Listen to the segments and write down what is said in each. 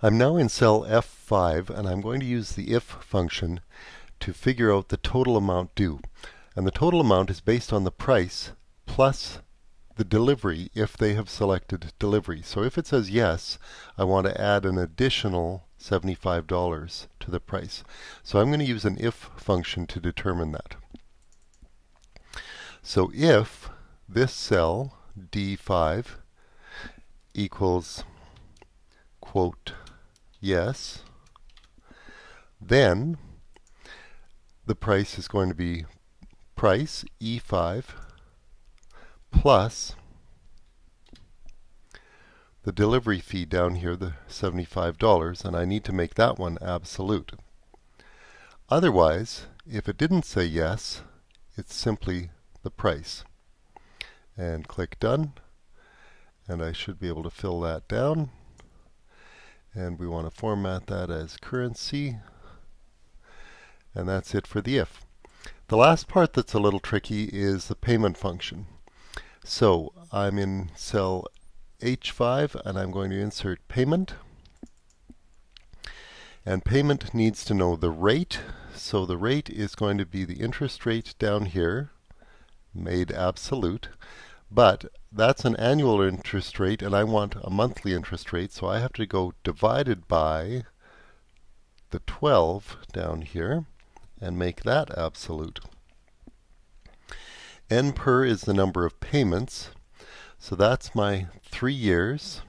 I'm now in cell F5, and I'm going to use the if function to figure out the total amount due. And the total amount is based on the price plus the delivery if they have selected delivery. So if it says yes, I want to add an additional $75 to the price. So I'm going to use an if function to determine that. So if this cell, D5, equals, quote, yes, then the price is going to be price, E5, plus the delivery fee down here, the $75, and I need to make that one absolute. Otherwise, if it didn't say yes, it's simply the price. And click Done, and I should be able to fill that down. And we want to format that as currency. And that's it for the if. The last part that's a little tricky is the payment function. So I'm in cell H5 and I'm going to insert payment. And payment needs to know the rate. So the rate is going to be the interest rate down here, made absolute. But that's an annual interest rate, and I want a monthly interest rate, so I have to go divided by the 12 down here and make that absolute. N per is the number of payments, so that's my 3 years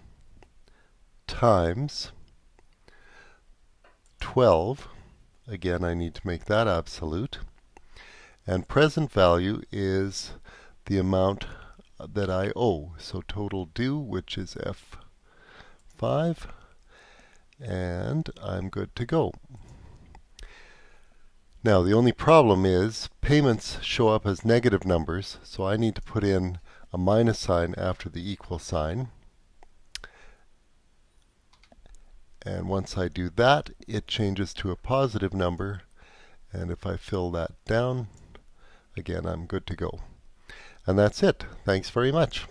times 12. Again, I need to make that absolute. And present value is the amount that I owe. So total due, which is F5, and I'm good to go. Now the only problem is payments show up as negative numbers, so I need to put in a minus sign after the equal sign. And once I do that, it changes to a positive number, and if I fill that down, again, I'm good to go. And that's it. Thanks very much.